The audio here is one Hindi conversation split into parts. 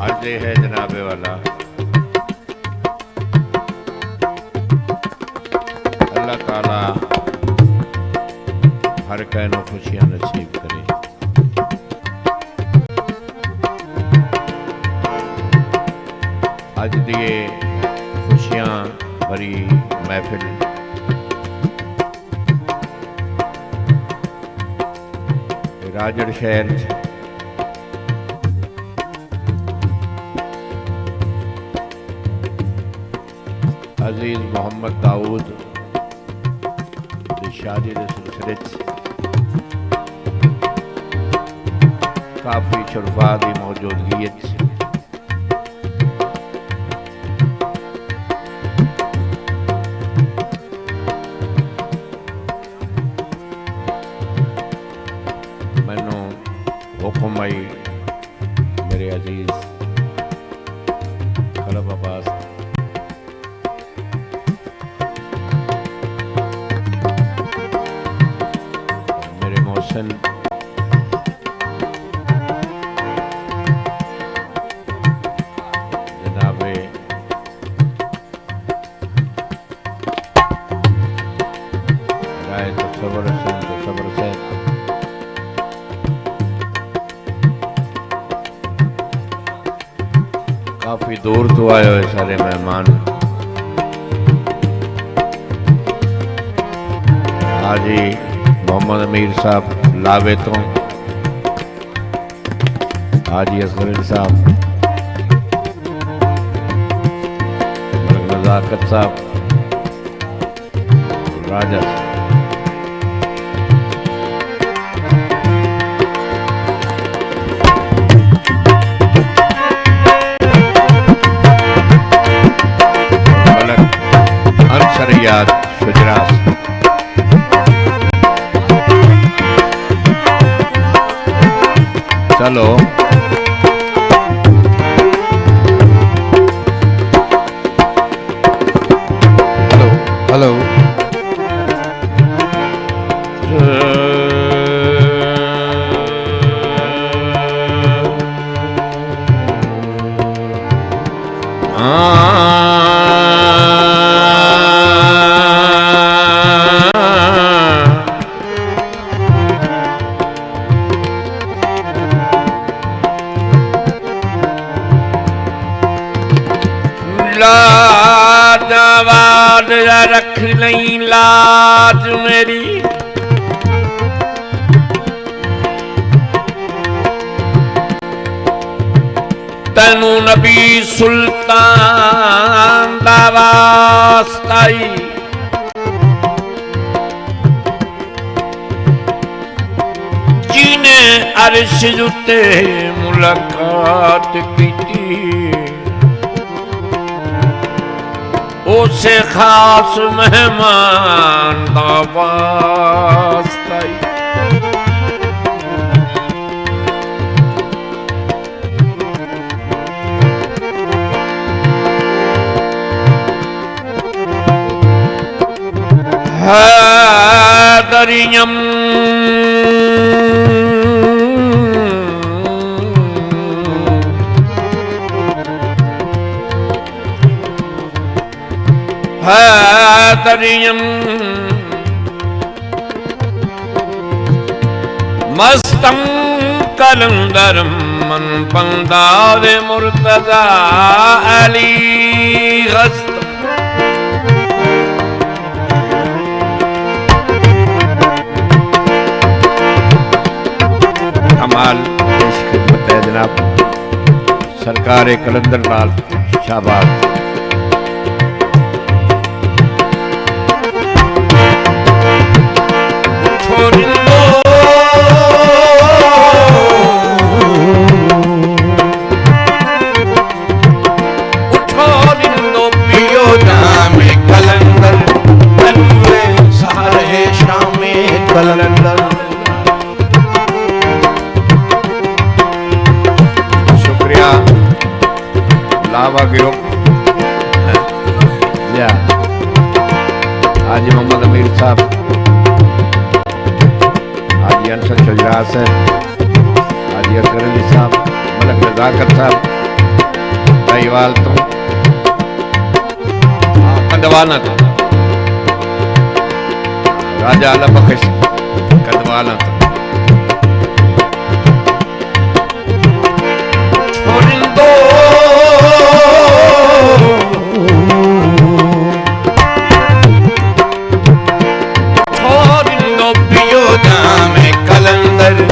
आज ये है जनाबे वाला अल्लाह ताला हर कहनो खुशियां नसीब करे। आज दिए खुशियां भरी महफिल राजड़ शहर अजीज मोहम्मद दाऊद की शादी के सिलसिले काफ़ी शुरफा की मौजूदगी मैनू हुक्म आई मेरे अजीज खलब अब्बास मेरे मोहसिन जनाबे राय तसव्वुर से काफी दूर तो आए हुए सारे मेहमान हाजी मोहम्मद अमीर साहब लावे तो हाजी असगर अली साहब नजाकत साहब राजा अंसरियात शुजरात चलो हेलो लाजवाब रख नहीं लाज मेरी तेनू नबी सुल्तान दा वास्ताई जिने अर्श जुते मुलाकात की उसे खास मेहमान दा वास्ताई हैदरियम हैदरियम मस्तम कलंदरम मन बंदारे मुर्तजा अली गस्त कमाल पेश खिदमत है जनाब सरकार कलंदर लाल शाहबाज शुक्रिया लावा ग्रुप हाजी मोहम्मद अमीर साहब हाजी अंसर शुजरात साहब हाजी असगर अली साहब मलक नजाकत साहब धारीवाल तो कंदवाला तो राजा आला बख्श कंदवाला तो छोड़िंदो छोड़िंदो पियो जाम कलंदर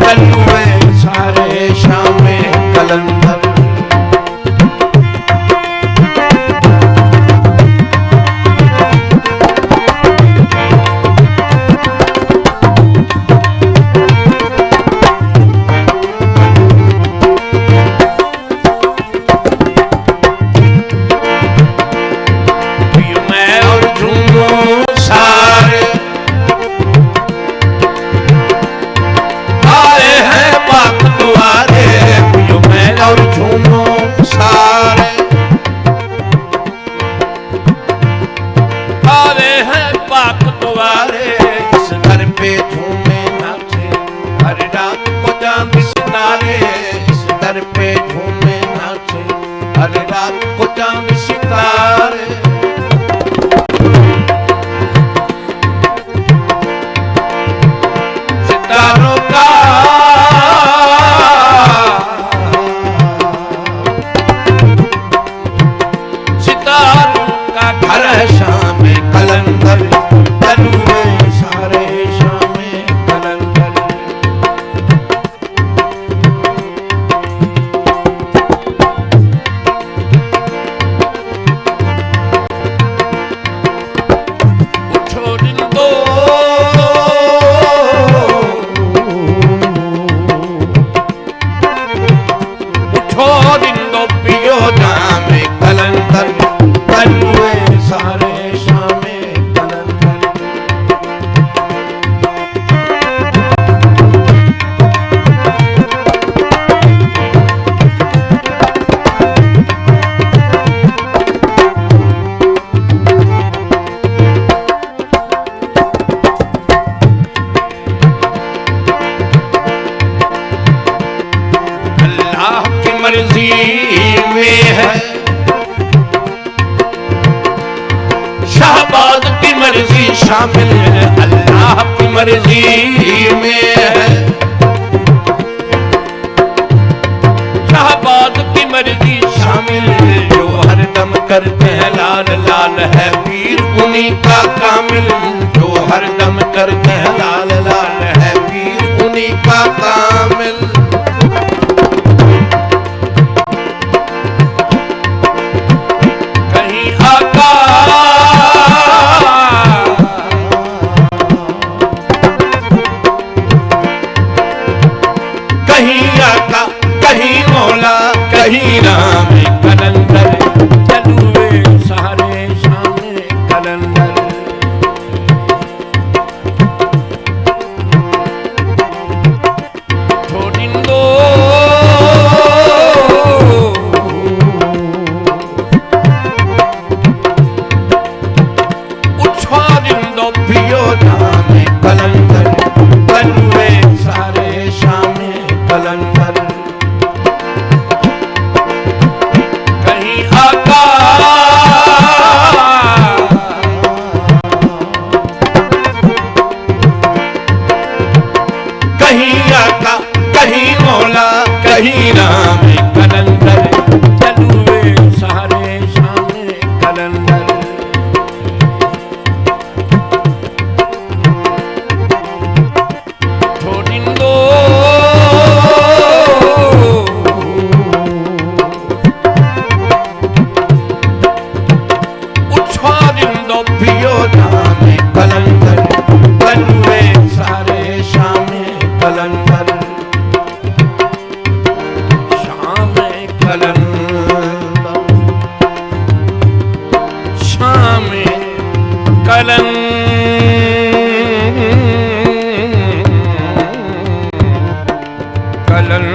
कलुए सारे शाम कलंदर मर्जी में है शाहबाद की मर्जी शामिल है अल्लाह की मर्जी में है शाहबाद की मर्जी शामिल है जो हरदम करते हैं लाल लाल है पीर उन्हीं का कामिल जो हरदम करते हैं लाल लाल है पीर उन्हीं का कामिल कहीं राम कलंदर चलुए सारे शाम कलंदर छोड़िंदो उछाड़िंदो पियो नाम कलंदर चलुए सारे शाम कलंदर कहीं राम कलंदर चलुए सारे शाम कलंदर छोड़िंदो उछाड़िंदो पियो नाम कलंदर चलुए सारे शाम कलंदर शाम कलन कलन